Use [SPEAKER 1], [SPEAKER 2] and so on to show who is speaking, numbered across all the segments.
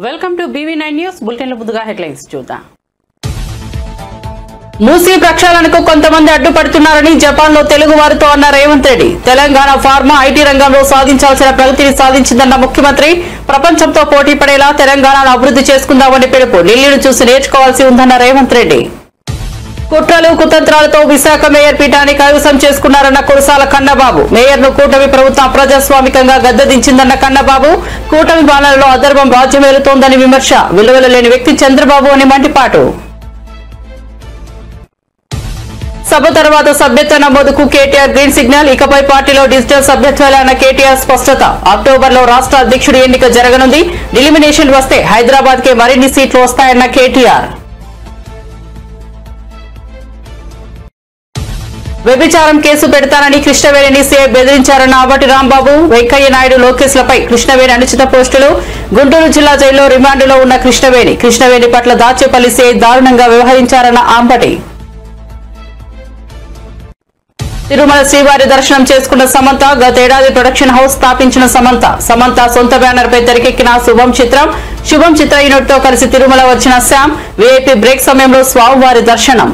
[SPEAKER 1] Welcome to BV9 news bulletin లో ముందుగా headlines చూద్దాం. మూసీ ప్రక్షాళనకు కొంతమంది అడ్డుపడుతున్నారని జపాన్ లో తెలుగు వారితో అన్న రేవంత్ రెడ్డి. తెలంగాణ ఫార్మా ఐటీ రంగంలో సాధించాల్సిన ప్రగతిని సాధించిందన్న ముఖ్యమంత్రి. ప్రపంచంతో పోటీ పడేలా తెలంగాణను అభివృద్ధి చేసుకుందామని పిలుపు. ఢిల్లీని చూసి నేర్చుకోవాల్సి ఉందన్న రేవంత్ రెడ్డి. కుట్రలు కుతంత్రాలతో విశాఖ మేయర్ పీఠాన్ని కైవసం చేసుకున్నారన్న కురసాల కన్నబాబు. మేయర్ను కూటమి ప్రభుత్వం అప్రజాస్వామికంగా గద్దెదించిందన్న కన్నబాబు. కూటమి పాలనలో అధర్మం రాజ్యమేలుతోందని విమర్శ. విలువలు లేని వ్యక్తి చంద్రబాబు అని మండిపాటు. సభ తర్వాత సభ్యత్వ నమోదుకు కేటీఆర్ గ్రీన్ సిగ్నల్. ఇకపై పార్టీలో డిజిటల్ సభ్యత్వాలే అన్న కేటీఆర్ స్పష్టత. అక్టోబర్లో రాష్ట్ర అధ్యక్షుడి ఎన్నిక జరగనుంది. ఎలిమినేషన్ వస్తే హైదరాబాద్ కే మరిన్ని సీట్లు వస్తాయన్న కేటీఆర్. వ్యభిచారం కేసు పెడతానని కృష్ణవేణిని సీఐ బెదిరించారన్న ఆబటి రాంబాబు. వెంకయ్య నాయుడు లోకేశ్లపై కృష్ణవేణి అనుచిత పోస్టులు. గుంటూరు జిల్లా జైల్లో రిమాండ్లో ఉన్న కృష్ణవేణి పట్ల దాచేపల్లి సీఐ దారుణంగా వ్యవహరించారన్న ఆంబటి. తిరుమల శ్రీవారి దర్శనం చేసుకున్న సమంత. గతేడాది ప్రొడక్షన్ హౌస్ స్థాపించిన సమంత సొంత బ్యానర్ పై తెరకెక్కిన శుభం చిత్ర యూనిట్ తో కలిసి తిరుమల వచ్చిన శ్యామ్. వీఐపీ బ్రేక్ సమయంలో స్వామివారి దర్శనం.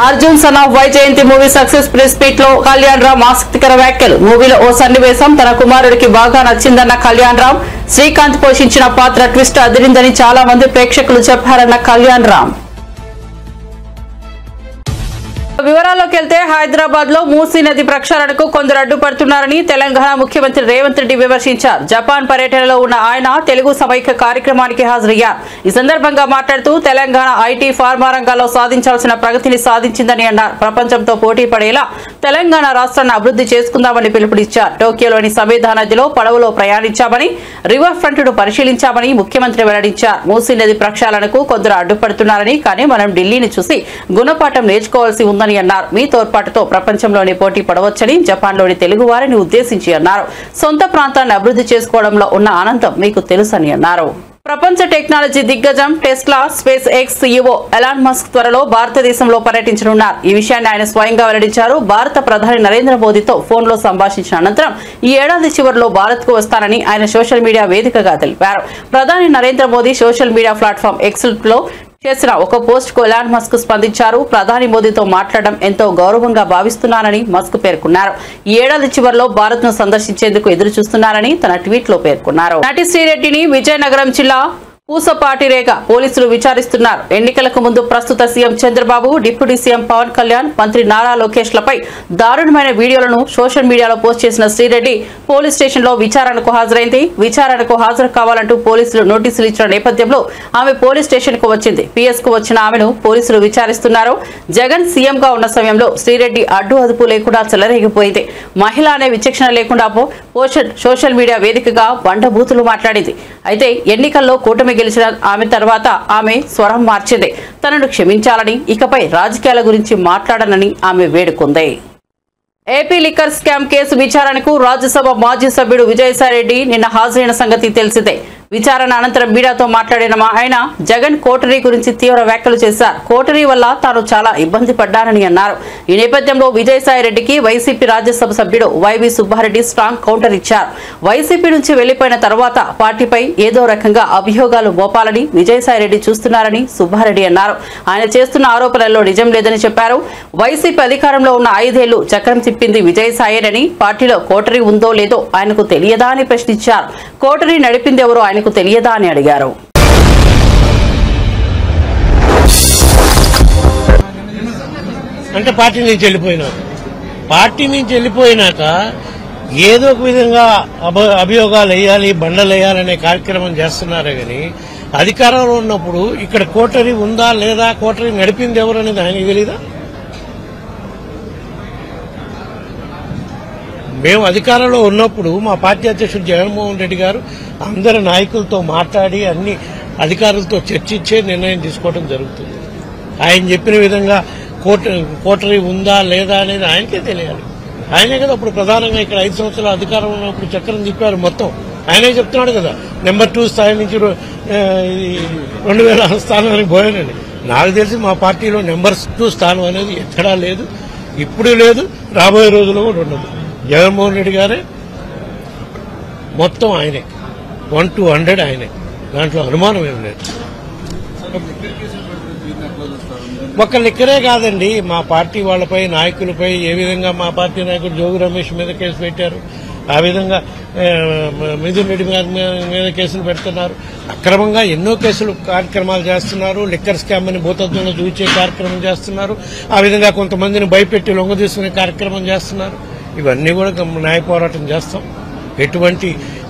[SPEAKER 1] Arjun son of Vyjayanthi movie success press meet లో కళ్యాణ్ రామ్ ఆసక్తికర వ్యాఖ్యలు. మూవీలో ఓ సన్నివేశం తన కుమారుడికి బాగా నచ్చిందన్న కళ్యాణ్ రామ్. శ్రీకాంత్ పోషించిన పాత్ర ట్విస్ట్ అదిరిందని చాలా మంది ప్రేక్షకులు చెప్పారన్న కళ్యాణ్ రామ్. వివరాల్లోకి వెళ్తే హైదరాబాద్ లో మూసీ నది ప్రక్షాళనకు కొందరు అడ్డుపడుతున్నారని తెలంగాణ ముఖ్యమంత్రి రేవంత్ రెడ్డి విమర్శించారు. జపాన్ పర్యటనలో ఉన్న ఆయన తెలుగు సమైక్య కార్యక్రమానికి హాజరయ్యారు. ఈ సందర్భంగా మాట్లాడుతూ తెలంగాణ ఐటీ ఫార్మా రంగాల్లో సాధించాల్సిన ప్రగతిని సాధించిందని అన్నారు. ప్రపంచంతో పోటీ పడేలా తెలంగాణ రాష్ట్రాన్ని అభివృద్ధి చేసుకుందామని పిలుపునిచ్చారు. టోక్యోలోని సమేధా నదిలో పడవలో ప్రయాణించామని, రివర్ ఫ్రంట్ ను పరిశీలించామని ముఖ్యమంత్రి వెల్లడించారు. మూసీ నది ప్రక్షాళనకు కొందరు అడ్డుపడుతున్నారని, కానీ మనం ఢిల్లీని చూసి గుణపాఠం నేర్చుకోవాల్సి ఉందని అన్నారు. మీ తోడ్పాటుతో ప్రపంచంలోని పోటీ పడవచ్చని జపాన్లోని తెలుగు వారిని ఉద్దేశించి అన్నారు. సొంత ప్రాంతాన్ని అభివృద్ధి చేసుకోవడంలో ఉన్న ఆనందం మీకు తెలుసని అన్నారు. ప్రపంచ టెక్నాలజీ దిగ్గజం Tesla space X CEO Elon Musk త్వరలో భారతదేశంలో పర్యటించనున్నారు. ఈ విషయాన్ని ఆయన స్వయంగా వెల్లడించారు. భారత ప్రధాని నరేంద్ర మోదీతో ఫోన్లో సంభాషించిన అనంతరం ఈ ఏడాది చివరిలో భారత్ కు వస్తానని ఆయన సోషల్ మీడియా వేదికగా తెలిపారు. ప్రధాని Narendra Modi social media platform X లో చేసిన ఒక పోస్ట్ కు ఎలాన్ మస్క్ స్పందించారు. ప్రధాని మోదీతో మాట్లాడడం ఎంతో గౌరవంగా భావిస్తున్నానని మస్క్ పేర్కొన్నారు. ఈ ఏడాది చివరిలో భారత్ ను సందర్శించేందుకు ఎదురు చూస్తున్నారని తన ట్వీట్ లో పేర్కొన్నారు. నటి శ్రీరెడ్డిని విజయనగరం జిల్లా పూసపాటిరేగ పోలీసులు విచారిస్తున్నారు. ఎన్నికలకు ముందు ప్రస్తుత CM Chandrababu, deputy CM Pawan Kalyan, మంత్రి నారా లోకేష్లపై దారుణమైన వీడియోలను సోషల్ మీడియాలో పోస్ట్ చేసిన శ్రీరెడ్డి పోలీస్ స్టేషన్ లో విచారణకు హాజరైంది. విచారణకు హాజరు కావాలంటూ పోలీసులు నోటీసులు ఇచ్చిన నేపథ్యంలో ఆమె పోలీస్ స్టేషన్ కు వచ్చింది. పిఎస్ కు వచ్చిన ఆమెను పోలీసులు విచారిస్తున్నారు. జగన్ సీఎం గా ఉన్న సమయంలో శ్రీరెడ్డి అడ్డు అదుపు లేకుండా చెలరేగిపోయింది. మహిళ అనే విచక్షణ లేకుండా సోషల్ మీడియా వేదికగా బండబూతులు మాట్లాడింది. అయితే ఎన్నికల్లో కూటమి గెలిచిన ఆమె తర్వాత ఆమె స్వరం మార్చింది. తనను క్షమించాలని, ఇకపై రాజకీయాల గురించి మాట్లాడనని ఆమె వేడుకుంది. ఏపీ లిక్కర్ స్కామ్ కేసు విచారణకు రాజ్యసభ మాజీ సభ్యుడు విజయసాయిరెడ్డి నిన్న హాజరైన సంగతి తెలిసిందే. విచారణ అనంతరం మీడియాతో మాట్లాడిన ఆయన జగన్ కోటరీ గురించి తీవ్ర వ్యాఖ్యలు చేశారు. కోటరీ వల్ల తాను చాలా ఇబ్బంది పడ్డానని అన్నారు. ఈ నేపథ్యంలో విజయసాయిరెడ్డికి వైసీపీ రాజ్యసభ సభ్యుడు వైవి సుబ్బారెడ్డి స్ట్రాంగ్ కౌంటర్ ఇచ్చారు. వైసీపీ నుంచి వెళ్లిపోయిన తర్వాత పార్టీపై ఏదో రకంగా అభియోగాలు మోపాలని విజయసాయిరెడ్డి చూస్తున్నారని సుబ్బారెడ్డి అన్నారు. ఆయన చేస్తున్న ఆరోపణల్లో నిజం లేదని చెప్పారు. వైసీపీ అధికారంలో ఉన్న 5 ఏళ్లు చక్రం తిప్పింది విజయసాయిరేనని, పార్టీలో కోటరీ ఉందో లేదో ఆయనకు తెలియదా అని ప్రశ్నించారు. కోటరీ నడిపింది ఎవరో ఆయనకు తెలియదా అని అడిగారు.
[SPEAKER 2] అంటే పార్టీ నుంచి వెళ్ళిపోయినాక ఏదో ఒక విధంగా అభియోగాలు వేయాలి, బండలు వేయాలనే కార్యక్రమం చేస్తున్నారే గాని అధికారంలో ఉన్నప్పుడు ఇక్కడ కోటరీ ఉందా లేదా, కోటరీ నడిపింది ఎవరు అనేది ఆయనకి తెలీదా? మేము అధికారంలో ఉన్నప్పుడు మా పార్టీ అధ్యక్షుడు జగన్మోహన్ రెడ్డి గారు అందరి నాయకులతో మాట్లాడి అన్ని అధికారులతో చర్చించే నిర్ణయం తీసుకోవడం జరుగుతుంది. ఆయన చెప్పిన విధంగా కోటరీ ఉందా లేదా అనేది ఆయనకే తెలియాలి. ఆయనే కదా అప్పుడు ప్రధానంగా ఇక్కడ 5 సంవత్సరాల అధికారంలో ఉన్నప్పుడు చక్రం తిప్పారు మొత్తం. ఆయనే చెప్తున్నాడు కదా నెంబర్ 2 స్థాయి నుంచి 2000 స్థానానికి పోయానండి. నాకు తెలిసి మా పార్టీలో నెంబర్ 2 స్థానం అనేది ఎక్కడా లేదు, ఇప్పుడు లేదు, రాబోయే రోజుల్లో కూడా ఉండదు. జగన్మోహన్ రెడ్డి గారే మొత్తం ఆయనే 1 to 100 ఆయనే, దాంట్లో అనుమానం ఏం లేదు. ఒక్క లిక్కరే కాదండి, మా పార్టీ వాళ్ళపై నాయకులపై ఏ విధంగా మా పార్టీ నాయకుడు జోగి రమేష్ మీద కేసు పెట్టారు, ఆ విధంగా మిథున్ రెడ్డి మీద కేసులు పెడుతున్నారు, అక్రమంగా ఎన్నో కేసులు కార్యక్రమాలు చేస్తున్నారు, లిక్కర్ స్కామ్ అని భూతత్వంలో చూపించే కార్యక్రమం చేస్తున్నారు, ఆ విధంగా కొంతమందిని భయపెట్టి లొంగ తీసుకునే కార్యక్రమం చేస్తున్నారు. ఇవన్నీ కూడా న్యాయ పోరాటం చేస్తాం. ఎటువంటి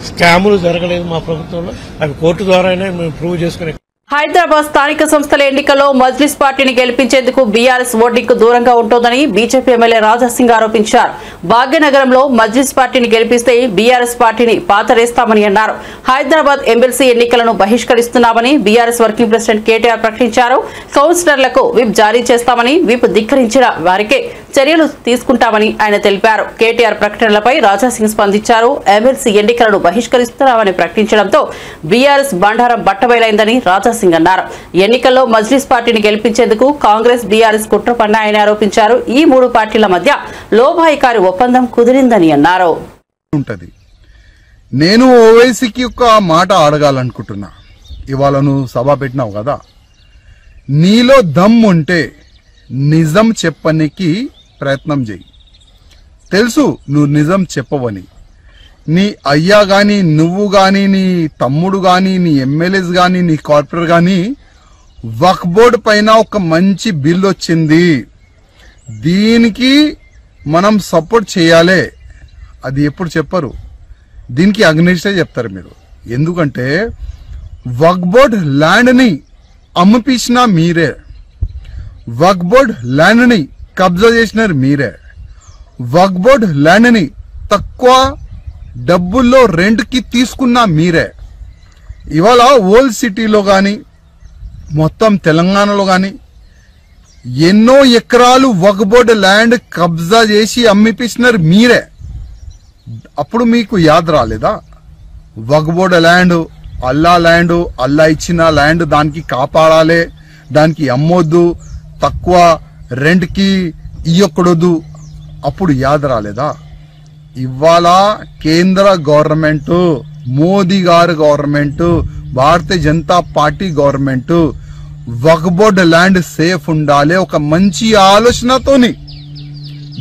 [SPEAKER 2] స్కాములు జరగలేదు మా ప్రభుత్వంలో, అవి కోర్టు ద్వారానే మేము ప్రూవ్ చేసుకునే.
[SPEAKER 1] హైదరాబాద్ స్థానిక సంస్థల ఎన్నికల్లో మజ్లిస్ పార్టీని గెలిపించేందుకు బీఆర్ఎస్ ఓటింగ్ దూరంగా ఉంటోందని బీజేపీ ఎమ్మెల్యే రాజాసింగ్ ఆరోపించారు. భాగ్యనగరంలో మజ్లిస్ పార్టీని గెలిపిస్తే బీఆర్ఎస్ పార్టీని పాతరేస్తామని అన్నారు. హైదరాబాద్ ఎమ్మెల్సీ ఎన్నికలను బహిష్కరిస్తున్నామని బీఆర్ఎస్ వర్కింగ్ ప్రెసిడెంట్ కేటీఆర్ ప్రకటించారు. కౌన్సిలర్లకు విప్ జారీ చేస్తామని, విప్ ధిక్కరించిన వారికే చర్యలు తీసుకుంటామని ఆయన తెలిపారు. కేటీఆర్ ప్రకటనలపై రాజాసింగ్ స్పందించారు. ఎమ్మెల్సీ ఎన్నికలను బహిష్కరిస్తున్నామని ప్రకటించడంతో బీఆర్ఎస్ బండారం బట్టబయలైందని రాజాసింగ్ అన్నారు. ఎన్నికల్లో మజ్లిస్ పార్టీని గెలిపించేందుకు కాంగ్రెస్ బీఆర్ఎస్ కుట్ర పన్నాయని ఆరోపించారు. ఈ మూడు పార్టీల మధ్య లోపాయికారి ఒప్పందం కుదిరిందని అన్నారు.
[SPEAKER 3] నేను ఓవైసీకి ఒక మాట అడగాలనుకుంటున్నా. ఇవాళ నువ్వు సభ పెట్టినావు కదా, నీలో దమ్ ఉంటే నిజం చెప్పనికి ప్రయత్నం చేయి. తెలుసు నువ్వు నిజం చెప్పవని. నీ అయ్యా గాని, నువ్వు గాని, నీ తమ్ముడు గాని, నీ ఎమ్మెల్యేస్ గాని, నీ కార్పొరేటర్ గాని వక్ఫ్ బోర్డు పైన ఒక మంచి బిల్ వచ్చింది, దీనికి మనం సపోర్ట్ చేయాలి. అది ఎప్పుడు చెప్పరు, దీనికి అగ్నిస్టే చెప్తారు మీరు. ఎందుకంటే వక్ఫ్ బోర్డు ల్యాండ్ ని అమ్మిపించినా మీరే, వక్ఫ్ బోర్డు ల్యాండ్ ని కబ్జా చేసినారు మీరే, వక్ఫ్ బోర్డు ల్యాండ్ ని తక్కువ డబ్బుల్లో రెంట్కి తీసుకున్నా మీరే. ఇవాళ ఓల్డ్ సిటీలో గాని, మొత్తం తెలంగాణలో గాని ఎన్నో ఎకరాలు వక్ఫ్ బోర్డు ల్యాండ్ కబ్జా చేసి అమ్మిపించినారు మీరే. అప్పుడు మీకు యాద్ రాలేదా? వక్ఫ్ బోర్డు ల్యాండ్ అల్లా ఇచ్చిన ల్యాండ్, దానికి కాపాడాలి, దానికి అమ్మొద్దు, తక్కువ రెంట్కి ఇయ్యకూడదు. అప్పుడు యాద్ రాలేదా? ఇవాళ కేంద్ర గవర్నమెంట్, మోదీ గారు government, Bharatiya Janata party government వక్ఫ్ బోర్డు ల్యాండ్ సేఫ్ ఉండాలి ఒక మంచి ఆలోచనతోని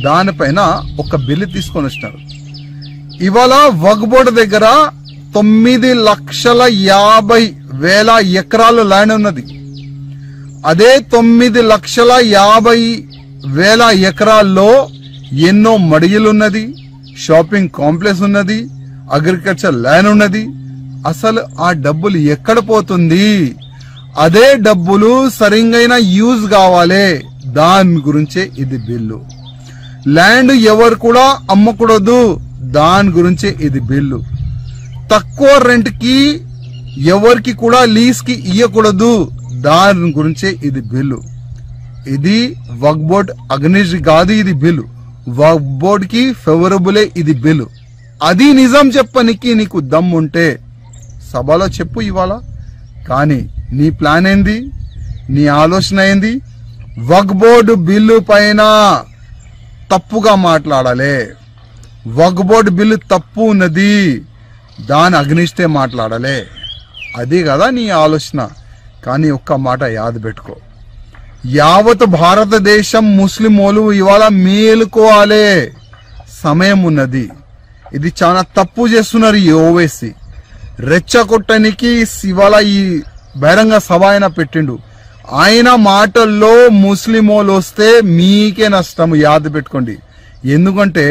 [SPEAKER 3] దానిపైన ఒక బిల్లు తీసుకొని వచ్చినారు. ఇవాళ వక్ఫ్ బోర్డు దగ్గర 9,50,000 ఎకరాలు ల్యాండ్ ఉన్నది. అదే 9,50,000 ఎకరాల్లో ఎన్నో మడియలున్నది, షాపింగ్ కాంప్లెక్స్ ఉన్నది, అగ్రికల్చర్ ల్యాండ్ ఉన్నది. అసలు ఆ డబ్బులు ఎక్కడ పోతుంది? అదే డబ్బులు సరిగైన యూజ్ కావాలి, దాని గురించే ఇది బిల్లు. ల్యాండ్ ఎవరు కూడా అమ్మకూడదు, దాని గురించే ఇది బిల్లు. తక్కువ రెంట్ కి ఎవరికి కూడా లీజ్ కి ఇయ్యకూడదు, దాని గురించే ఇది బిల్లు. ఇది వక్ఫ్ బోర్డ్ అగ్నిస్ట్ కాదు, ఇది బిల్లు. వక్ఫ్ బోర్డ్ కి ఫేవరబులే ఇది బిల్లు. అది నిజం చెప్పనికి నీకు దమ్ ఉంటే సభలో చెప్పు ఇవాళ. కానీ నీ ప్లాన్ ఏంది? నీ ఆలోచన ఏంది? వక్ఫ్ బోర్డు బిల్లు పైన తప్పుగా మాట్లాడాలి. వక్ఫ్ బోర్డు బిల్లు తప్పు ఉన్నది, దాని అగ్నిస్టే మాట్లాడాలి. అది కదా నీ ఆలోచన. కానీ ఒక్క మాట యాద పెట్టుకో, యావత్ భారతదేశం ముస్లిమోలు ఇవాళ మేలుకోవాలి, సమయం ఉన్నది. ఇది చాలా తప్పు చేస్తున్నారు ఈ ఓవైసీ. రెచ్చగొట్టడానికి ఇవాళ ఈ బహిరంగ సభ ఆయన పెట్టిండు. ఆయన మాటల్లో ముస్లిమోలు వస్తే మీకే నష్టం, యాద పెట్టుకోండి. ఎందుకంటే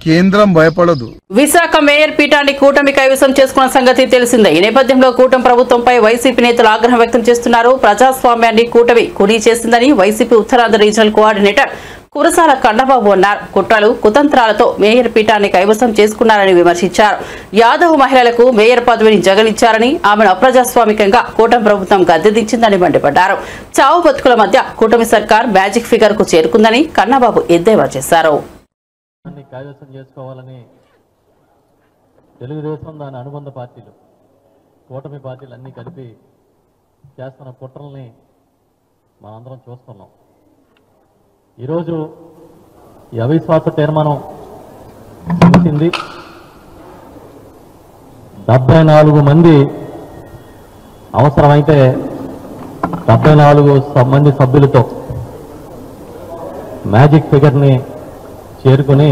[SPEAKER 3] కేంద్రం భయపడదు.
[SPEAKER 1] విశాఖ మేయర్ పీఠాన్ని కూటమి కైవసం చేసుకున్న సంగతి తెలిసిందే. ఈ నేపథ్యంలో కూటమి ప్రభుత్వంపై వైసీపీ నేతలు ఆగ్రహం వ్యక్తం చేస్తున్నారు. ప్రజాస్వామ్యాన్ని కూటమి కునీ చేసిందని YCP Uttarandhra regional coordinator Kurasala Kannababu అన్నారు. కుట్రలు కుతంత్రాలతో మేయర్ పీఠాన్ని కైవసం చేసుకున్నారని విమర్శించారు. యాదవ్ మహిళలకు మేయర్ పదవిని జగన్ ఇచ్చారని, ఆమెను అప్రజాస్వామికంగా కూటమి ప్రభుత్వం గద్దెదించిందని మండిపడ్డారు. చావు బతుకుల మధ్య కూటమి సర్కార్ మ్యాజిక్ ఫిగర్ కు చేరుకుందని కన్నబాబు ఎద్దేవా చేశారు.
[SPEAKER 4] కైవసం చేసుకోవాలని తెలుగుదేశం, దాని అనుబంధ పార్టీలు, కూటమి పార్టీలు అన్నీ కలిపి చేస్తున్న కుట్రల్ని మనందరం చూస్తున్నాం. ఈరోజు ఈ అవిశ్వాస తీర్మానం ముగిసింది. 74 మంది అవసరమైతే 74 మంది సభ్యులతో మ్యాజిక్ ఫిగర్ని చేరుకుని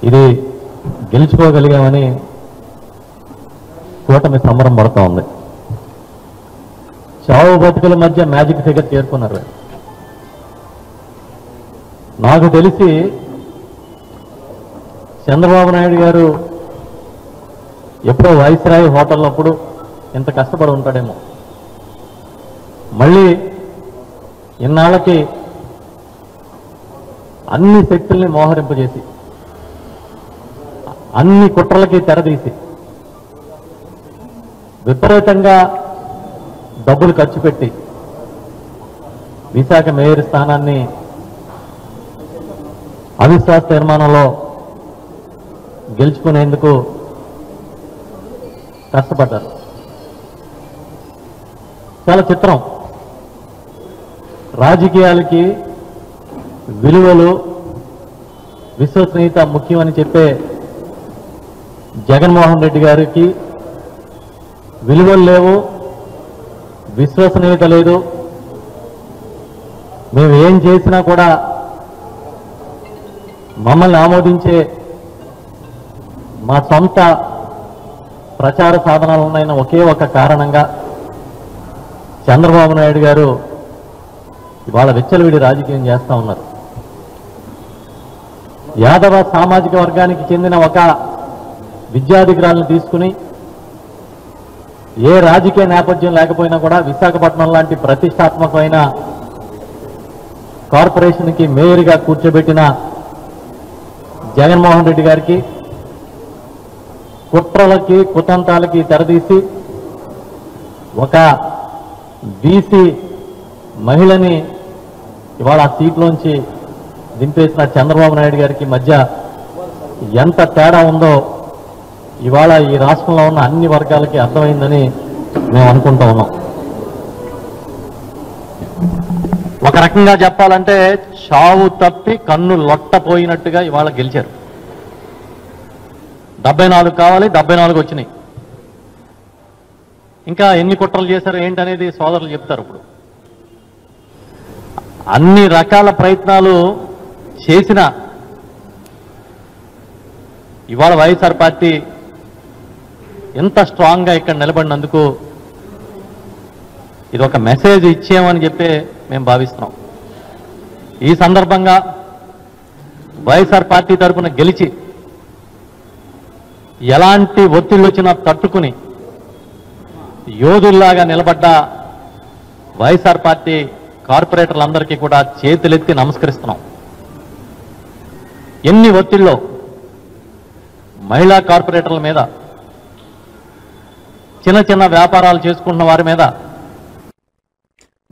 [SPEAKER 4] ఇది గెలుచుకోగలిగామని కూటమి సంబరం పడుతూ ఉంది. చావు బతుకుల మధ్య మ్యాజిక్ ఫిగర్ చేరుకున్నారు. నాకు తెలిసి చంద్రబాబు నాయుడు గారు ఎప్పుడో వైస్రాయ్ హోటల్నప్పుడు ఇంత కష్టపడి ఉంటాడేమో. మళ్ళీ ఇన్నాళ్ళకి అన్ని శక్తుల్ని మోహరింపజేసి అన్ని కుట్రలకి తెరదీసి విపరీతంగా డబ్బులు ఖర్చు పెట్టి విశాఖ మేయర్ స్థానాన్ని అవిశ్వాస తీర్మానంలో గెలుచుకునేందుకు కష్టపడ్డారు. చాలా చిత్రం. రాజకీయాలకి విలువలు విశ్వసనీయత ముఖ్యమని చెప్పే జగన్మోహన్ రెడ్డి గారికి విలువలు లేవు, విశ్వసనీయత లేదు. మేము ఏం చేసినా కూడా మమ్మల్ని ఆమోదించే మా సొంత ప్రచార సాధనాలు ఉన్నాయన్న ఒకే ఒక కారణంగా చంద్రబాబు నాయుడు గారు ఇవాళ విచ్చలవిడి రాజకీయం చేస్తూ ఉన్నారు. యాదవ సామాజిక వర్గానికి చెందిన ఒక విద్యాధికారులను తీసుకుని ఏ రాజకీయ నేపథ్యం లేకపోయినా కూడా విశాఖపట్నం లాంటి ప్రతిష్టాత్మకమైన కార్పొరేషన్కి మేయర్గా కూర్చోబెట్టిన జగన్మోహన్ రెడ్డి గారికి కుట్రలకి కుతంత్రాలకి తెరదీసి ఒక బీసీ మహిళని ఇవాళ ఆ సీట్లోంచి దింపేసిన చంద్రబాబు నాయుడు గారికి మధ్య ఎంత తేడా ఉందో ఇవాళ ఈ రాష్ట్రంలో ఉన్న అన్ని వర్గాలకి అర్థమైందని మేము అనుకుంటా ఉన్నాం. ఒక రకంగా చెప్పాలంటే చావు తప్పి కన్ను లొట్టపోయినట్టుగా ఇవాళ గెలిచారు. 74 కావాలి, 74 వచ్చినాయి. ఇంకా ఎన్ని కుట్రలు చేశారు ఏంటనేది సోదరులు చెప్తారు. ఇప్పుడు అన్ని రకాల ప్రయత్నాలు చేసిన ఇవాళ వైఎస్ఆర్ పార్టీ ఎంత స్ట్రాంగ్గా ఇక్కడ నిలబడినందుకు ఇది ఒక మెసేజ్ ఇచ్చామని చెప్పి మేము భావిస్తున్నాం. ఈ సందర్భంగా వైఎస్ఆర్ పార్టీ తరఫున గెలిచి ఎలాంటి ఒత్తిళ్ళు వచ్చినా తట్టుకుని యోధుల్లాగా నిలబడ్డ వైఎస్ఆర్ పార్టీ కార్పొరేటర్లందరికీ కూడా చేతులెత్తి నమస్కరిస్తున్నాం. ఎన్ని ఒత్తిళ్ళు మహిళా కార్పొరేటర్ల మీద, చిన్న చిన్న వ్యాపారాలు చేసుకుంటున్న వారి మీద.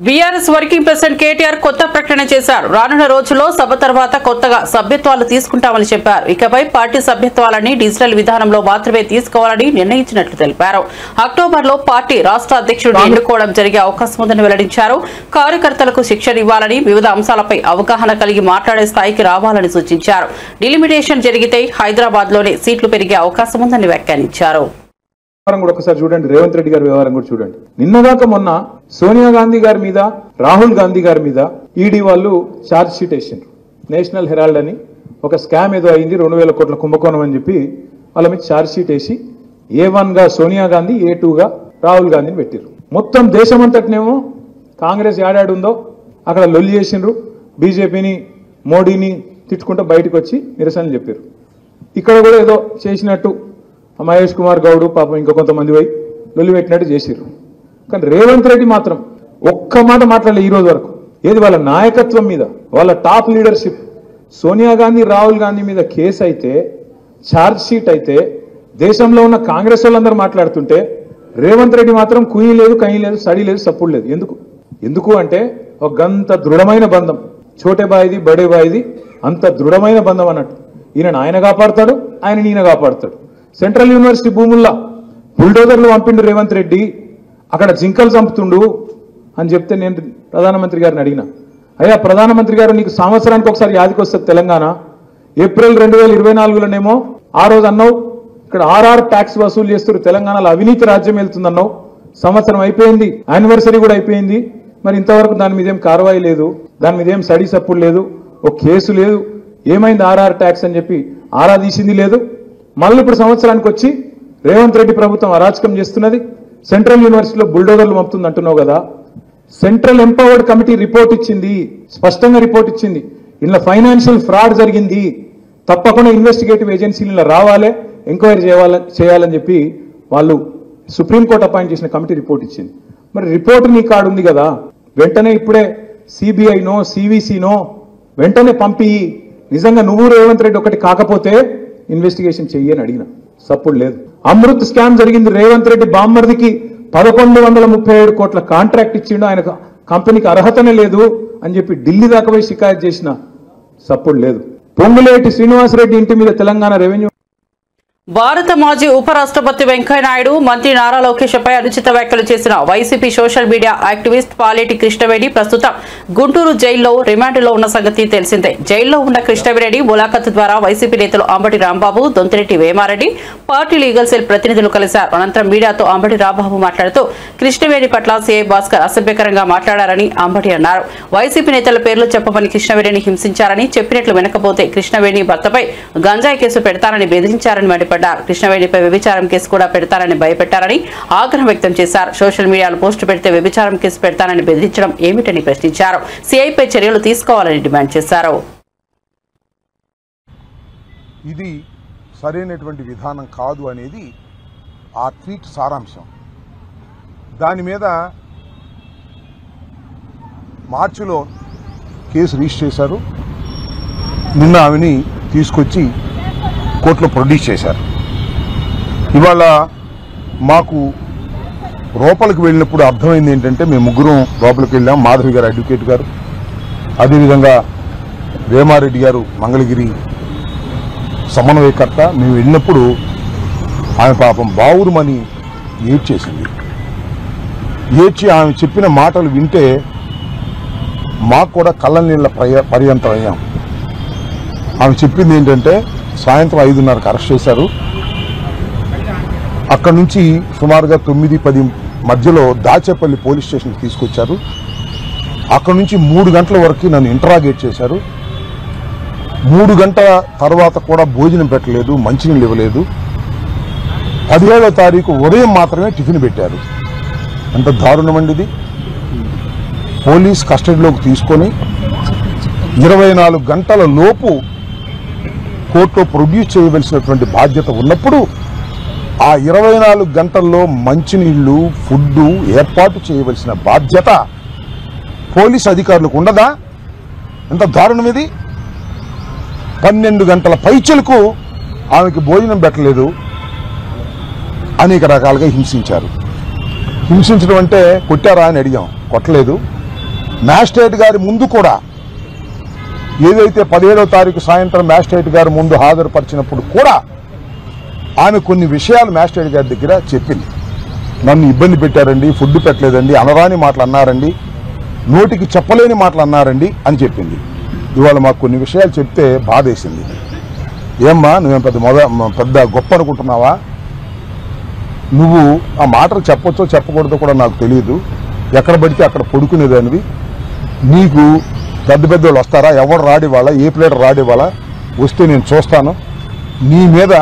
[SPEAKER 1] బీఆర్ఎస్ వర్కింగ్ ప్రెసిడెంట్ కేటీఆర్ కొత్త ప్రకటన చేశారు. రానున్న రోజుల్లో సభ తర్వాత కొత్తగా సభ్యత్వాలు తీసుకుంటామని చెప్పారు. ఇకపై పార్టీ సభ్యత్వాలని డిజిటల్ విధానంలో మాత్రమే తీసుకోవాలని నిర్ణయించినట్లు తెలిపారు. అక్టోబర్లో పార్టీ రాష్ట్ర అధ్యక్షుడిని ఎన్నుకోవడం జరిగే అవకాశం ఉందని వెల్లడించారు. కార్యకర్తలకు శిక్షణ ఇవ్వాలని, వివిధ అంశాలపై అవగాహన కలిగి మాట్లాడే స్థాయికి రావాలని సూచించారు. డిలిమిటేషన్ జరిగితే హైదరాబాద్ లోనే సీట్లు పెరిగే అవకాశం ఉందని వ్యాఖ్యానించారు.
[SPEAKER 5] కూడా ఒకసారి చూడండి, రేవంత్ రెడ్డి గారి వ్యవహారం కూడా చూడండి. నిన్నదాకా మొన్న సోనియా గాంధీ గారి మీద, రాహుల్ గాంధీ గారి మీద ఈడీ వాళ్ళు ఛార్జ్ షీట్ వేసిండ్రు. నేషనల్ హెరాల్డ్ అని ఒక స్కామ్ ఏదో అయింది, 2000 కోట్ల కుంభకోణం అని చెప్పి వాళ్ళ మీద ఛార్జ్ షీట్ వేసి A1 గా సోనియా గాంధీ, A2 గా రాహుల్ గాంధీని పెట్టిరు. మొత్తం దేశమంతటినేమో కాంగ్రెస్ ఏడాడుందో అక్కడ లొల్లి చేసిండ్రు. బీజేపీని, మోడీని తిట్టుకుంటూ బయటకు వచ్చి నిరసనలు చెప్పారు. ఇక్కడ కూడా ఏదో చేసినట్టు మహేష్ కుమార్ గౌడ్ పాపం ఇంకా కొంతమంది పోయి లొల్లి పెట్టినట్టు చేసిర్రు. కానీ రేవంత్ రెడ్డి మాత్రం ఒక్క మాట మాట్లాడలే ఈ రోజు వరకు. ఏది వాళ్ళ నాయకత్వం మీద, వాళ్ళ టాప్ లీడర్షిప్. సోనియా గాంధీ, రాహుల్ గాంధీ మీద కేసు అయితే, ఛార్జ్ షీట్ అయితే, దేశంలో ఉన్న కాంగ్రెస్ వాళ్ళందరూ మాట్లాడుతుంటే రేవంత్ రెడ్డి మాత్రం కుయ్యి లేదు, కయ్యి లేదు, సడి లేదు, సప్పుడు లేదు. ఎందుకు అంటే ఒక గంత దృఢమైన బంధం, చోటే బాయిది బడే బాయిది, అంత దృఢమైన బంధం అన్నట్టు. ఆయన కాపాడుతాడు, ఆయన ఈయన కాపాడుతాడు. సెంట్రల్ యూనివర్సిటీ భూముల్లో బుల్డోజర్లు పంపిండు రేవంత్ రెడ్డి, అక్కడ జింకలు చంపుతుండు అని చెప్తే నేను ప్రధానమంత్రి గారిని అడిగిన, అయ్యా ప్రధానమంత్రి గారు నీకు సంవత్సరానికి ఒకసారి యాదికి వస్తుంది తెలంగాణ. ఏప్రిల్ 2024లోనేమో ఆ రోజు అన్నావు ఇక్కడ ఆర్ఆర్ ట్యాక్స్ వసూలు చేస్తారు. తెలంగాణలో అవినీతి రాజ్యం వెళ్తుందన్నావు. సంవత్సరం అయిపోయింది, యానివర్సరీ కూడా అయిపోయింది. మరి ఇంతవరకు దాని మీద ఏం కార్వాయి లేదు, దాని మీద ఏం స్టడీ సపోర్ట్ లేదు, ఒక కేసు లేదు. ఏమైంది ఆర్ఆర్ ట్యాక్స్ అని చెప్పి ఆరా తీసింది లేదు. మళ్ళీ ఇప్పుడు సంవత్సరానికి వచ్చి రేవంత్ రెడ్డి ప్రభుత్వం అరాచకం చేస్తున్నది. సెంట్రల్ యూనివర్సిటీలో బుల్డోజర్లు పంపుతుంది అంటున్నావు కదా. సెంట్రల్ ఎంపవర్డ్ కమిటీ రిపోర్ట్ ఇచ్చింది, స్పష్టంగా రిపోర్ట్ ఇచ్చింది. ఇలా ఫైనాన్షియల్ ఫ్రాడ్ జరిగింది, తప్పకుండా ఇన్వెస్టిగేటివ్ ఏజెన్సీలు ఇలా రావాలి, ఎంక్వైరీ చేయాలని చెప్పి వాళ్ళు సుప్రీంకోర్టు అపాయింట్ చేసిన కమిటీ రిపోర్ట్ ఇచ్చింది. మరి రిపోర్ట్ నీ కాడు ఉంది కదా, వెంటనే ఇప్పుడే సిబిఐనో సివిసినో వెంటనే పంపి, నిజంగా నువ్వు రేవంత్ రెడ్డి ఒకటి కాకపోతే ఇన్వెస్టిగేషన్ చెయ్యని అడిగిన. సప్పుడు లేదు. అమృత్ స్కామ్ జరిగింది. రేవంత్ రెడ్డి బామ్మర్దికి 1137 కోట్ల కాంట్రాక్ట్ ఇచ్చిండు, ఆయన కంపెనీకి అర్హతనే లేదు అని చెప్పి ఢిల్లీ దాకా పోయి షికాయత్ చేసిన. సప్పుడు లేదు. పొంగులేటి శ్రీనివాసరెడ్డి ఇంటి మీద తెలంగాణ రెవెన్యూ.
[SPEAKER 1] భారత మాజీ ఉపరాష్ట్రపతి వెంకయ్యనాయుడు మంత్రి నారా లోకేష్పై అనుచిత వ్యాఖ్యలు చేసిన YCP social media activist Paleti Krishnaveni ప్రస్తుతం గుంటూరు జైల్లో రిమాండ్లో ఉన్న సంగతి తెలిసిందే. జైల్లో ఉన్న కృష్ణవేణి ములాఖతు ద్వారా వైసీపీ నేతలు Ambati Rambabu, Dontireddy Vemareddy, party legal cell ప్రతినిధులు కలిశారు. అనంతరం మీడియాతో అంబటి రాంబాబు మాట్లాడుతూ కృష్ణవేణి పట్ల సీఐ భాస్కర్ అసభ్యకరంగా మాట్లాడారని అంబటి అన్నారు. వైసీపీ నేతల పేర్లు చెప్పమని కృష్ణవేణిని హింసించారని, చెప్పినట్లు వినకపోతే కృష్ణవేణి భర్తపై గంజాయి కేసు పెడతారని బెదిరించారని మండిపడ్డారు. కృష్ణవేణిపై వ్యభిచారం కేసు కూడా పెడతారని భయపెట్టారని ఆగ్రహం వ్యక్తం చేశారు. సోషల్ మీడియాలో పోస్టు పెడితే వ్యభిచారం కేసు పెడతానని బెదిరించడం ఏమిటని ప్రశ్నించారు. సీఐపై చర్యలు తీసుకోవాలని డిమాండ్ చేశారు.
[SPEAKER 6] ఇది సరైనటువంటి విధానం కాదు అనేది ఆ ట్వీట్ సారాంశం. దాని మీద మార్చిలో కేసు రిజిస్టర్ చేశారు. నిన్న ఆమెని తీసుకొచ్చి కోర్టులో ప్రొడ్యూస్ చేశారు. ఇవాళ మాకు లోపలికి వెళ్ళినప్పుడు అర్థమైంది ఏంటంటే, మేము ముగ్గురం లోపలికి వెళ్ళాం. మాధవి గారు అడ్వకేట్ గారు, అదేవిధంగా వేమారెడ్డి గారు మంగళగిరి సమన్వయకర్త. మేము వెళ్ళినప్పుడు ఆమె పాపం బావురుమని ఏడ్చేసింది. ఏడ్చి ఆమె చెప్పిన మాటలు వింటే మాకు కూడా కళ్ళ నీళ్ళ పర్యంతం అయ్యాం. ఆమె చెప్పింది ఏంటంటే, సాయంత్రం 5:30కి అరెస్ట్ చేశారు. అక్కడి నుంచి సుమారుగా 9-10 మధ్యలో దాచేపల్లి పోలీస్ స్టేషన్కి తీసుకొచ్చారు. అక్కడి నుంచి 3 గంటల వరకు నన్ను ఇంటరాగేట్ చేశారు. 3 గంటల తర్వాత కూడా భోజనం పెట్టలేదు, మంచినీళ్ళు ఇవ్వలేదు. 17వ తారీఖు ఉదయం మాత్రమే టిఫిన్ పెట్టారు. ఎంత దారుణమండి ఇది. పోలీస్ కస్టడీలోకి తీసుకొని 24 గంటల లోపు కోర్టులో ప్రొడ్యూస్ చేయవలసినటువంటి బాధ్యత ఉన్నప్పుడు ఆ 24 గంటల్లో మంచినీళ్లు, ఫుడ్ ఏర్పాటు చేయవలసిన బాధ్యత పోలీస్ అధికారులకు ఉండదా? ఎంత దారుణం ఇది. 12 గంటల పైచలకు ఆమెకి భోజనం పెట్టలేదు. అనేక రకాలుగా హింసించారు. హింసించడం అంటే కొట్టారా అని అడిగాం, కొట్టలేదు. మ్యాజిస్ట్రేట్ గారి ముందు కూడా ఏదైతే 17వ తారీఖు సాయంత్రం మ్యాజిస్ట్రేట్ గారి ముందు హాజరుపరిచినప్పుడు కూడా ఆమె కొన్ని విషయాలు మ్యాజిస్ట్రేట్ గారి దగ్గర చెప్పింది. నన్ను ఇబ్బంది పెట్టారండి, ఫుడ్ పెట్టలేదండి, అనరాని మాటలు అన్నారండి, నోటికి చెప్పలేని మాటలు అన్నారండి అని చెప్పింది. ఇవాళ మాకు కొన్ని విషయాలు చెప్తే బాధేసింది. ఏమ్మా నువ్వేం పెద్ద గొప్ప అనుకుంటున్నావా? నువ్వు ఆ మాటలు చెప్పొచ్చో చెప్పకూడదో కూడా నాకు తెలియదు. ఎక్కడ పడితే అక్కడ పడుకునేదానివి. నీకు పెద్ద పెద్దోళ్ళు వస్తారా? ఎవరు రాడివాళ్ళ, ఏ ప్లేటర్ రాడివాళ్ళ? వస్తే నేను చూస్తాను, నీ మీద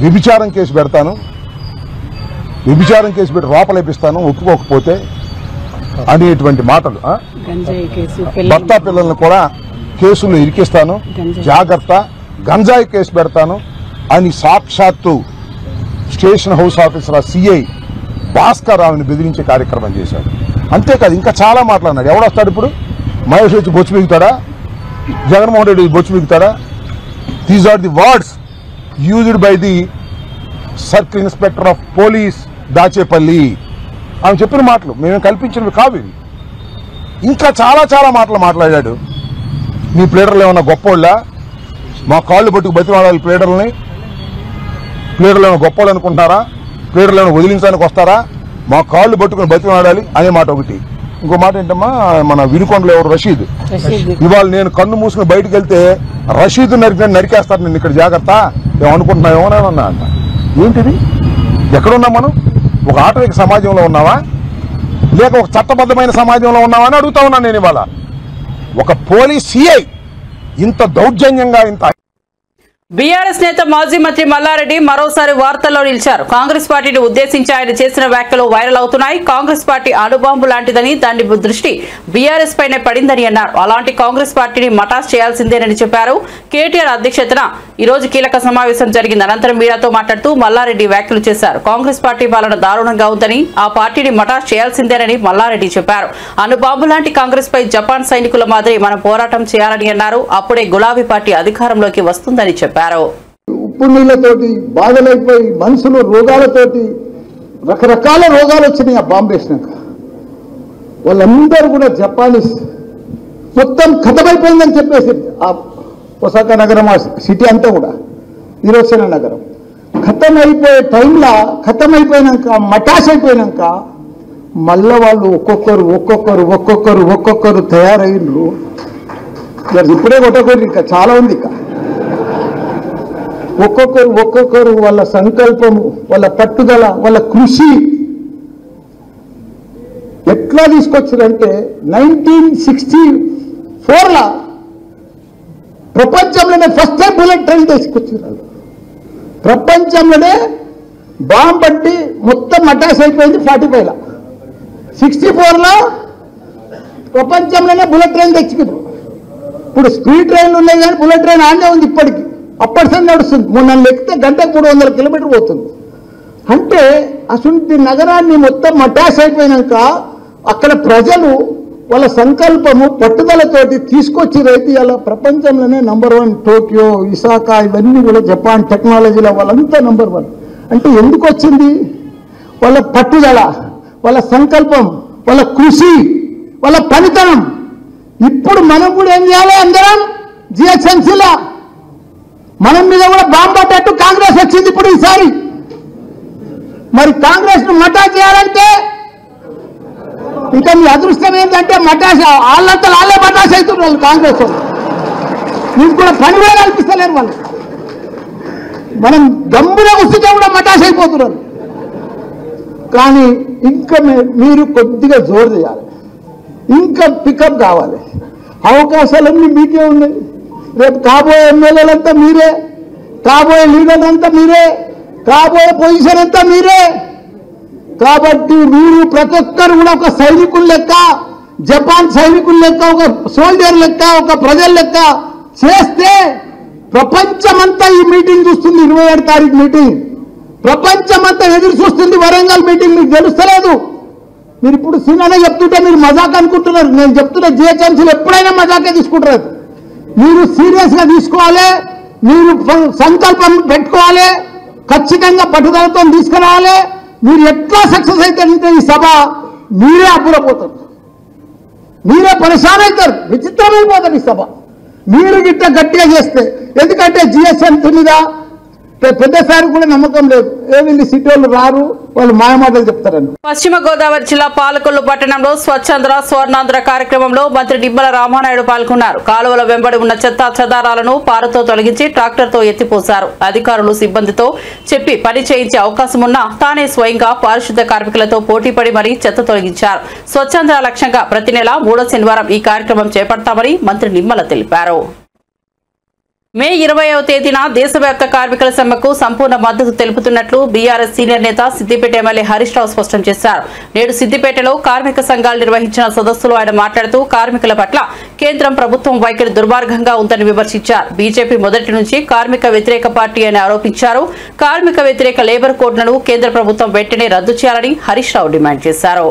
[SPEAKER 6] వ్యభిచారం కేసు పెడతాను, వ్యభిచారం కేసు పెట్టి లోపలేపిస్తాను ఒప్పుకోకపోతే అనేటువంటి మాటలు. భర్త పిల్లల్ని కూడా కేసుల్లో ఇరికిస్తాను, జాగ్రత్త, గంజాయి కేసు పెడతాను అని సాక్షాత్తు station house officer CI Bhaskar రావుని బెదిరించే కార్యక్రమం చేశాడు. అంతేకాదు ఇంకా చాలా మాట్లాడినాడు. ఎవడొస్తాడు ఇప్పుడు? మహేష్ వచ్చి బొచ్చు మిగుతాడా? జగన్మోహన్ రెడ్డి బొచ్చు మిగుతాడా? These are the words used by the circle inspector of police Dachepalli. ఆమె చెప్పిన మాటలు మేము కల్పించినవి కావు ఇవి. ఇంకా చాలా చాలా మాటలు మాట్లాడాడు. మీ ప్లేడర్లు ఏమన్నా గొప్పోళ్ళ? మా కాళ్ళు పట్టుకు బతిమాడాలి ప్లేడర్లని? ప్లేడర్లు ఏమైనా గొప్పోళ్ళు అనుకుంటున్నారా? ప్లేడర్లు ఏమైనా వదిలించడానికి వస్తారా? మా కాళ్ళు పట్టుకుని బతిమాడాలి అనే మాట ఒకటి. ఇంకో మాట ఏంటమ్మా, మన వినుకొండలో ఎవరు రషీద్, ఇవాళ నేను కన్ను మూసుకుని బయటకు వెళ్తే రషీద్ నరికేస్తారు, నేను ఇక్కడ జాగ్రత్త ఏమనుకుంటున్నావు ఏమన్నా అంట. ఏంటిది? ఎక్కడున్నాం మనం? ఒక ఆటవిక సమాజంలో ఉన్నావా లేక ఒక చట్టబద్ధమైన సమాజంలో ఉన్నావా అని అడుగుతా ఉన్నాను నేను ఇవాళ. ఒక పోలీస్ సిఐ ఇంత దౌర్జన్యంగా ఇంత
[SPEAKER 1] బీఆర్ఎస్ నేత మాజీ మంత్రి మల్లారెడ్డి మరోసారి వార్తల్లో నిలిచారు. కాంగ్రెస్ పార్టీని ఉద్దేశించి ఆయన చేసిన వ్యాఖ్యలు వైరల్ అవుతున్నాయి. కాంగ్రెస్ పార్టీ అణుబాంబు లాంటిదని దాని దృష్టి బీఆర్ఎస్ పైనే పడిందని అన్నారు. అలాంటి కాంగ్రెస్ పార్టీని మటాస్ చేయాల్సిందేనని చెప్పారు. కేటీఆర్ అధ్యక్షతన ఈ రోజు కీలక సమావేశం జరిగింది. అనంతరం మీడియాతో మాట్లాడుతూ మల్లారెడ్డి వ్యాఖ్యలు చేశారు. కాంగ్రెస్ పార్టీ పాలన దారుణంగా ఉందని ఆ పార్టీని మటాస్ చేయాల్సిందేనని మల్లారెడ్డి చెప్పారు. అణుబాంబు లాంటి కాంగ్రెస్ పై జపాన్ సైనికుల మాదిరి మనం పోరాటం చేయాలని అన్నారు. అప్పుడే గులాబీ పార్టీ అధికారంలోకి వస్తుందని చెప్పారు.
[SPEAKER 7] ఉప్పు నీళ్లతోటి బాధలైపోయి మనుషులు రోగాలతోటి రకరకాల రోగాలు వచ్చినాయి. ఆ బాంబు వేసినాక వాళ్ళందరూ కూడా జపానీస్ మొత్తం ఖతమైపోయిందని చెప్పేసి ఆ ఒసాకా నగరం, ఆ సిటీ అంతా కూడా హిరోషిమా నగరం ఖతమైపోయే టైంలో ఖతమైపోయినాక మటాష్ అయిపోయినాక మళ్ళా వాళ్ళు ఒక్కొక్కరు తయారయ్యిండ్రు. ఇప్పుడే కొట్టకూడదు, ఇంకా చాలా ఉంది. ఇంకా ఒక్కొక్కరు వాళ్ళ సంకల్పము, వాళ్ళ పట్టుదల, వాళ్ళ కృషి ఎట్లా తీసుకొచ్చారంటే 1964 ప్రపంచంలోనే ఫస్ట్ టైం బుల్లెట్ ట్రైన్ తీసుకొచ్చారు. ప్రపంచంలోనే బాంబు పట్టి మొత్తం అటాచ్ అయిపోయింది 45లో. 64లో ప్రపంచంలోనే బుల్లెట్ ట్రైన్ తెచ్చుకున్నారు. ఇప్పుడు స్పీడ్ ట్రైన్లు ఉన్నాయి కానీ బుల్లెట్ ట్రైన్ ఆనే ఉంది ఇప్పటికి. అప్పటిసరి నడుస్తుంది. మొన్న ఎక్కితే గంటకు 300 కిలోమీటర్లు పోతుంది. అంటే అసలు నగరాన్ని మొత్తం అటాచ్ అయిపోయినాక అక్కడ ప్రజలు వాళ్ళ సంకల్పము పట్టుదలతోటి తీసుకొచ్చి రైతు అలా ప్రపంచంలోనే #1 టోక్యో, ఇసాకా ఇవన్నీ కూడా జపాన్ టెక్నాలజీలో వాళ్ళంతా #1. అంటే ఎందుకు వచ్చింది? వాళ్ళ పట్టుదల, వాళ్ళ సంకల్పం, వాళ్ళ కృషి, వాళ్ళ పనితనం. ఇప్పుడు మనం కూడా ఏం చేయాలి? అందరం జిహెచ్ఎంసీలో మనం మీద కూడా బాంబు పట్టేట్టు కాంగ్రెస్ వచ్చింది ఇప్పుడు ఈసారి. మరి కాంగ్రెస్ ను మటా చేయాలంటే ఇంకా మీ అదృష్టం ఏంటంటే మటాష్ వాళ్ళంతా వాళ్ళే మటాష్ అవుతున్నారు కాంగ్రెస్ వాళ్ళు. మీకు కూడా పని కూడా కల్పిస్తలేరు వాళ్ళు. మనం గమ్మున వస్తుంటే కూడా మటాష్ అయిపోతున్నారు. కానీ ఇంకా మీరు కొద్దిగా జోరు చేయాలి, ఇంకా పికప్ కావాలి. అవకాశాలన్నీ మీకే ఉన్నాయి. రేపు కాబోయే ఎమ్మెల్యేలంతా మీరే, కాబోయే లీడర్ అంతా మీరే, కాబోయే పొజిషన్ అంతా మీరే. కాబట్టి మీరు ప్రతి ఒక్కరు కూడా ఒక సైనికుల లెక్క, జపాన్ సైనికుల లెక్క, ఒక సోల్జర్ లెక్క, ఒక ప్రజల లెక్క చేస్తే ప్రపంచమంతా ఈ మీటింగ్ చూస్తుంది. 27 తారీఖు మీటింగ్ ప్రపంచమంతా ఎదురు చూస్తుంది. వరంగల్ మీటింగ్ మీకు తెలుస్తలేదు. మీరు ఇప్పుడు సినిమానే చెప్తుంటే మీరు మజాక్ అనుకుంటున్నారు. నేను చెప్తున్నా జిహెచ్ఎంసీలు ఎప్పుడైనా మజాకే తీసుకుంటారు. మీరు సీరియస్ గా తీసుకోవాలి. మీరు సంకల్పం పెట్టుకోవాలి. ఖచ్చితంగా పట్టుదలతో తీసుకురావాలి. మీరు ఎట్లా సక్సెస్ అవుతారంటే ఈ సభ మీరే అప్పుడపోతారు, మీరే పరేషాన్ అవుతారు, విచిత్రమైపోతారు ఈ సభ మీరు గిట్ట గట్టిగా చేస్తే. ఎందుకంటే జిహెచ్ఎంసీ మీద పెద్దసారి కూడా నమ్మకం లేదు. వీళ్ళు సిటీ వాళ్ళు రారు, వాళ్ళు మాయమాటలు చెప్తారని.
[SPEAKER 1] పశ్చిమ గోదావరి జిల్లా పాలకొల్లు పట్టణంలో స్వచ్ఛంద్ర స్వర్ణాంధ్ర కార్యక్రమంలో మంత్రి నిమ్మల రామానాయుడు పాల్గొన్నారు. కాలువల వెంబడి ఉన్న చెత్త చెదారాలను పారతో తొలగించి ట్రాక్టర్తో ఎత్తిపోశారు. అధికారులు సిబ్బందితో చెప్పి పని చేయించే అవకాశం ఉన్నా తానే స్వయంగా పారిశుద్ధ కార్మికులతో పోటీపడి మరీ చెత్త తొలగించారు. స్వచ్ఛంద్ర లక్ష్యంగా ప్రతి నెల 3వ శనివారం ఈ కార్యక్రమం చేపడతామని మంత్రి నిమ్మల తెలిపారు. మే 20వ తేదీన దేశవ్యాప్త కార్మికుల సమ్మెకు సంపూర్ణ మద్దతు తెలుపుతున్నట్లు బీఆర్ఎస్ సీనియర్ నేత సిద్దిపేట ఎమ్మెల్యే హరీష్ రావు స్పష్టం చేశారు. నేడు సిద్దిపేటలో కార్మిక సంఘాలు నిర్వహించిన సదస్సులో ఆయన మాట్లాడుతూ కార్మికుల పట్ల కేంద్రం ప్రభుత్వం వైఖరి దుర్మార్గంగా ఉందని విమర్శించారు. బీజేపీ మొదటి నుంచి కార్మిక వ్యతిరేక పార్టీ అని ఆరోపించారు. కార్మిక వ్యతిరేక లేబర్ కోడ్లను కేంద్ర ప్రభుత్వం వెంటనే రద్దు చేయాలని హరీష్ రావు డిమాండ్ చేశారు.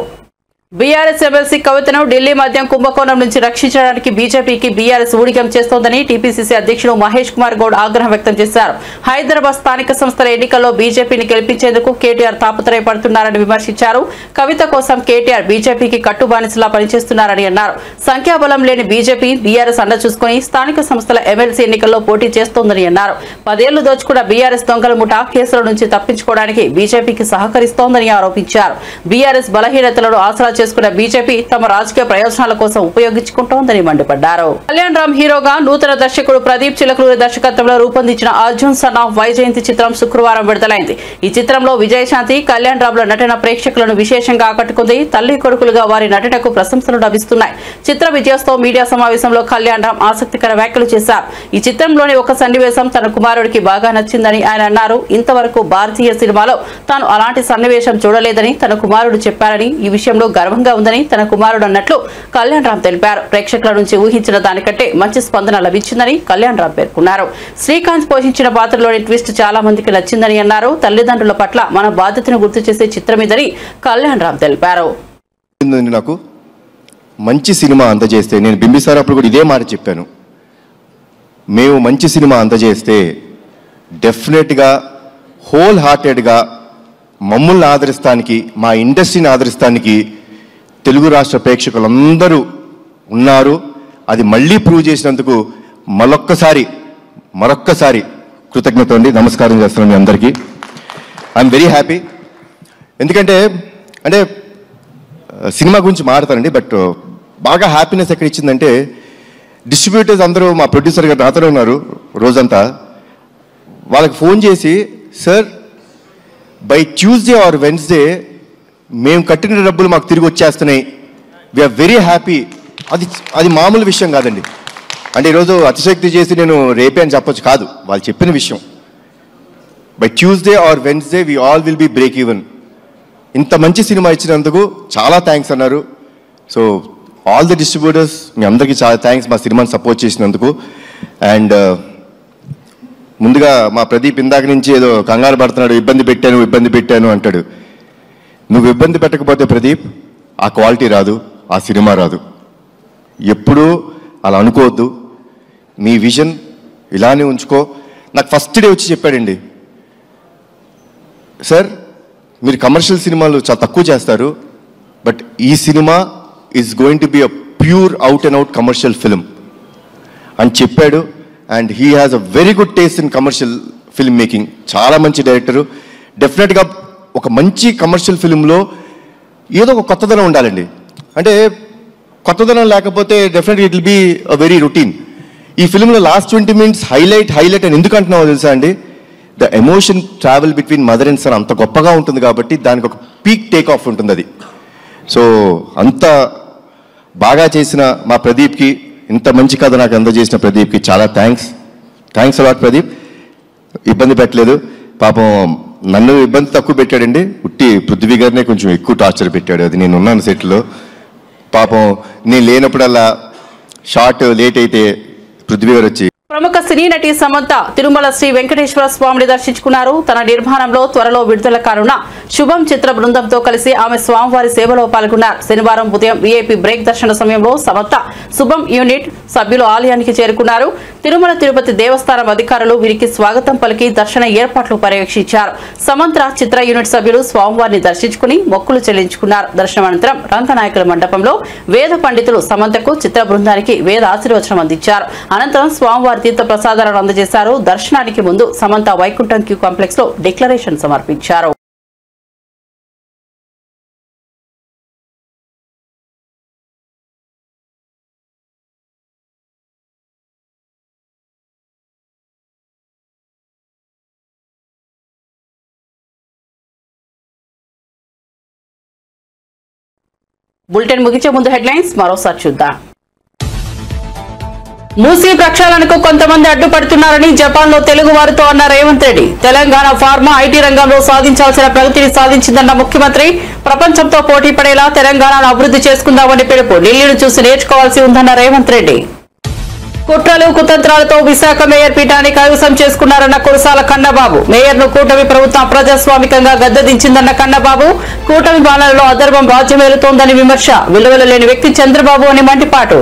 [SPEAKER 1] బీఆర్ఎస్ ఎమ్మెల్సీ కవితను ఢిల్లీ మద్యం కుంభకోణం నుంచి రక్షించడానికి బీజేపీకి బీఆర్ఎస్ ఊడిగం చేస్తోందని టీపీసీసీ అధ్యక్షుడు మహేష్ కుమార్ గౌడ్ ఆగ్రహం వ్యక్తం చేశారు. హైదరాబాద్ స్థానిక సంస్థల ఎన్నికల్లో బీజేపీని గెలిపించేందుకు కేటీఆర్ తాపత్రయపడుతున్నారని విమర్శించారు. కవిత కోసం కేటీఆర్ బీజేపీకి కట్టుబానిసలా పనిచేస్తున్నారని అన్నారు. సంఖ్యాబలం లేని బీజేపీ బీఆర్ఎస్ అండ చూసుకుని స్థానిక సంస్థల ఎమ్మెల్సీ ఎన్నికల్లో పోటీ చేస్తోందని అన్నారు. 10 ఏళ్లు దోచుకున్న బీఆర్ఎస్ దొంగల ముఠా కేసుల నుంచి తప్పించుకోవడానికి బీజేపీకి సహకరిస్తోందని ఆరోపించారు. బీఆర్ఎస్ బలహీనతలను ఆసరా చేసుకున్న బీజేపీ తమ రాజకీయ ప్రయోజనాల కోసం ఉపయోగించుకుంటోందని మండిపడ్డారు. కళ్యాణ్ రామ్ హీరోగా నూతన దర్శకుడు ప్రదీప్ చిలకలూరి దర్శకత్వంలో రూపొందించిన అర్జున్ సన్ ఆఫ్ వైజయంతి చిత్రం శుక్రవారం విడుదలైంది. ఈ చిత్రంలో విజయశాంతి, కళ్యాణ్ రామ్ ల నటన ప్రేక్షకులను విశేషంగా ఆకట్టుకుంది. తల్లి కొడుకులుగా వారి నటనకు ప్రశంసలు లభిస్తున్నాయి. చిత్ర విజయోత్సవ మీడియా సమావేశంలో కళ్యాణ్ రామ్ ఆసక్తికర వ్యాఖ్యలు చేశారు. ఈ చిత్రంలోని ఒక సన్నివేశం తన కుమారుడికి బాగా నచ్చిందని ఆయన అన్నారు. ఇంతవరకు భారతీయ సినిమాలో తాను అలాంటి సన్నివేశం చూడలేదని తన కుమారుడు చెప్పారని, ఈ విషయంలో గర్వంగా ఉందని తన కుమారుడు అన్నట్లు కళ్యాణ్ రామ్ తెలిపారు. ప్రేక్షకుల నుంచి ఊహించిన దానికంటే మంచి స్పందన లభించిందని కళ్యాణ్ రామ్ పేర్కొన్నారు. శ్రీకాంత్ పోషించిన పాత్రలోని ట్విస్ట్ చాలా మందికి నచ్చిందని అన్నారు. తల్లిదండ్రుల పట్ల మన బాధ్యతను గుర్తు చేసే చిత్రమిదని కళ్యాణ్ రామ్ తెలిపారు.
[SPEAKER 8] నాకు మంచి సినిమా అందజేస్తే, నేను బింబిసార్ అప్పుడు కూడా ఇదే మాట చెప్పాను, మేము మంచి సినిమా అందజేస్తే డెఫినెట్గా హోల్ హార్టెడ్గా మమ్మల్ని ఆదరిస్తానికి, మా ఇండస్ట్రీని ఆదరిస్తానికి తెలుగు రాష్ట్ర ప్రేక్షకులందరూ ఉన్నారు. అది మళ్ళీ ప్రూవ్ చేసినందుకు మరొక్కసారి కృతజ్ఞత అండి, నమస్కారం చేస్తున్నాను మీ అందరికీ. I'm very happy. ఎందుకంటే సినిమా గురించి మాట్లాడతానండి, బట్ బాగా హ్యాపీనెస్ ఎక్కడ ఇచ్చిందంటే డిస్ట్రిబ్యూటర్స్ అందరూ, మా ప్రొడ్యూసర్ గారు నాతోనే ఉన్నారు రోజంతా, వాళ్ళకి ఫోన్ చేసి, sir by Tuesday or Wednesday మేము కట్టిన డబ్బులు మాకు తిరిగి వచ్చేస్తున్నాయి, వీఆర్ వెరీ హ్యాపీ. అది మామూలు విషయం కాదండి. అంటే ఈరోజు అతిశక్తి చేసి నేను రేపే అని చెప్పొచ్చు కాదు, వాళ్ళు చెప్పిన విషయం. By Tuesday or Wednesday we all will be break even. ఇంత మంచి సినిమా ఇచ్చినందుకు చాలా థ్యాంక్స్ అన్నారు. సో ఆల్ ది డిస్ట్రిబ్యూటర్స్, మీ అందరికీ చాలా థ్యాంక్స్ మా సినిమాని సపోర్ట్ చేసినందుకు. అండ్ ముందుగా మా ప్రదీప్ ఇందాక నుంచి ఏదో కంగారు పడుతున్నాడు, ఇబ్బంది పెట్టాను అంటాడు. నువ్వు ఇబ్బంది పెట్టకపోతే ప్రదీప్ ఆ క్వాలిటీ రాదు, ఆ సినిమా రాదు. ఎప్పుడూ అలా అనుకోవద్దు, మీ విజన్ ఇలానే ఉంచుకో. నాకు ఫస్ట్ డే వచ్చి చెప్పాడండి, సార్ మీరు కమర్షియల్ సినిమాలు చాలా తక్కువ చేస్తారు, బట్ ఈ cinema is going to be a pure out and out commercial film అని చెప్పాడు. And he has a very good taste in commercial film making. చాలా మంచి డైరెక్టరు. డెఫినెట్గా ఒక మంచి కమర్షియల్ ఫిల్మ్లో ఏదో ఒక కొత్తదనం ఉండాలండి. అంటే కొత్తదనం లేకపోతే డెఫినెట్గా it will be a very routine. ఈ ఫిల్మ్లో లాస్ట్ 20 minutes హైలైట్ అని ఎందుకు అంటున్నావో తెలుసా అండి? The emotion travel between mother and son అంత గొప్పగా ఉంటుంది కాబట్టి దానికి ఒక పీక్ టేక్ ఆఫ్ ఉంటుంది అది. సో అంత బాగా చేసిన మా ప్రదీప్కి, ఇంత మంచి కథ నాకు అందజేసిన ప్రదీప్కి చాలా థ్యాంక్స్ అలాట్ ప్రదీప్. ఇబ్బంది పెట్టలేదు పాపం, నన్ను ఇబ్బంది తక్కువ పెట్టాడండి, ఉట్టి పృథ్వీ గారినే కొంచెం ఎక్కువ టార్చర్ పెట్టాడు. అది నేను ఉన్నాను సెట్లో, పాపం నేను లేనప్పుడల్లా షార్ట్ లేట్ అయితే పృథ్వీ గారు వచ్చి.
[SPEAKER 1] ప్రముఖ సినీ నటి సమంత తిరుమల శ్రీ వెంకటేశ్వర స్వామిని దర్శించుకున్నారు. తన నిర్మాణంలో త్వరలో విడుదల కానున్న శుభం చిత్ర బృందంతో కలిసి ఆమె స్వామివారి సేవలో పాల్గొన్నారు. శనివారం ఉదయం వీఐపీ బ్రేక్ దర్శన సమయంలో సమంత శుభం యూనిట్ సభ్యులు ఆలయానికి చేరుకున్నారు. తిరుమల తిరుపతి దేవస్థానం అధికారులు వీరికి స్వాగతం పలికి దర్శన ఏర్పాట్లు పర్యవేక్షించారు. సమంత చిత్ర యూనిట్ సభ్యులు స్వామివారిని దర్శించుకుని మొక్కులు చెల్లించుకున్నారు. దర్శనం అనంతరం రంగనాయకుల మండపంలో వేద పండితులు సమంతకు చిత్ర బృందానికి వేద ఆశీర్వచనం అందించారు. అనంతరం స్వామివారి తీర్థ ప్రసాదాలను అందజేశారు. దర్శనానికి ముందు సమంత వైకుంఠం క్యూ కాంప్లెక్స్ లో డిక్లరేషన్ సమర్పించారు. బులెటిన్ ముగించే ముందు హెడ్లైన్స్ మరోసారి చూద్దాం. మూసీ ప్రక్షాళనకు కొంతమంది అడ్డుపడుతున్నారని జపాన్లో తెలుగు వారితో అన్న రేవంత్ రెడ్డి. తెలంగాణ ఫార్మా ఐటీ రంగంలో సాధించాల్సిన ప్రగతిని సాధించిందన్న ముఖ్యమంత్రి. ప్రపంచంతో పోటీ పడేలా తెలంగాణను అభివృద్ధి చేసుకుందామని పిలుపు. ఢిల్లీని చూసి నేర్చుకోవాల్సి ఉందన్న రేవంత్ రెడ్డి. కుట్రలు కుతంత్రాలతో విశాఖ మేయర్ పీఠాన్ని కైవసం చేసుకున్నారన్న కురసాల కన్నబాబు. మేయర్ను కూటమి ప్రభుత్వం అప్రజాస్వామికంగా గద్దెదించిందన్న కన్నబాబు. కూటమి పాలనలో అధర్మం రాజ్యమేలుతోందని విమర్శ. విలువలు లేని వ్యక్తి చంద్రబాబు అని మండిపాటు.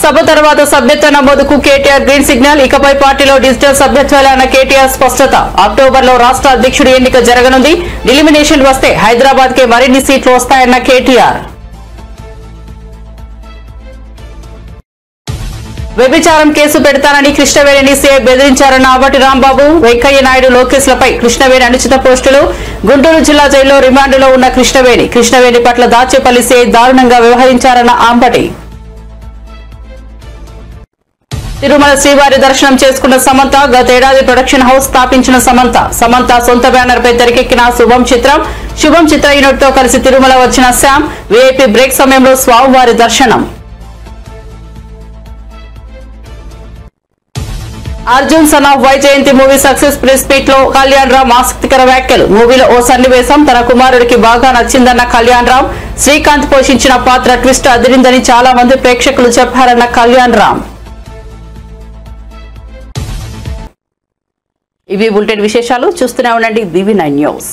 [SPEAKER 1] సభ తర్వాత సభ్యత్వ నమోదుకు కేటీఆర్ గ్రీన్ సిగ్నల్. ఇకపై పార్టీలో డిజిటల్ సభ్యత్వాలే అన్న కేటీఆర్ స్పష్టత. అక్టోబర్లో రాష్ట్ర అధ్యక్షుడి ఎన్నిక జరగనుంది. ఎలిమినేషన్ వస్తే హైదరాబాద్ కే మరిన్ని సీట్లు వస్తాయన్న కేటీఆర్. వ్యభిచారం కేసు పెడతానని కృష్ణవేణిని సీఐ బెదిరించారన్న ఆవటి రాంబాబు. వెంకయ్య నాయుడు లోకేష్లపై కృష్ణవేణి అనుచిత పోస్టులు. గుంటూరు జిల్లా జైల్లో రిమాండ్లో ఉన్న కృష్ణవేణి పట్ల దాచేపల్లి సిఐ దారుణంగా వ్యవహరించారన్న అంబటి. తిరుమల శ్రీవారి దర్శనం చేసుకున్న సమంత గతేడాది ప్రొడక్షన్ హౌస్ స్థాపించిన సమంత సొంత బ్యానర్ పై తెరకెక్కిన శుభం చిత్ర యూనిట్ తో కలిసి తిరుమల వచ్చిన శ్యామ్ వీఐపీ బ్రేక్ సమయంలో స్వామివారి దర్శనం. Arjun son of Vyjayanthi movie success press meet లో కళ్యాణ్ రామ్ ఆసక్తికర వ్యాఖ్యలు. మూవీలో ఓ సన్నివేశం తన కుమారుడికి బాగా నచ్చిందన్న కళ్యాణ్ రామ్. శ్రీకాంత్ పోషించిన పాత్ర ట్విస్ట్ అదిరిందని చాలా మంది ప్రేక్షకులు చెప్పారన్న కళ్యాణ్ రామ్. ఇవి బులెటిన్ విశేషాలు. చూస్తూనే ఉండండి BV9 న్యూస్.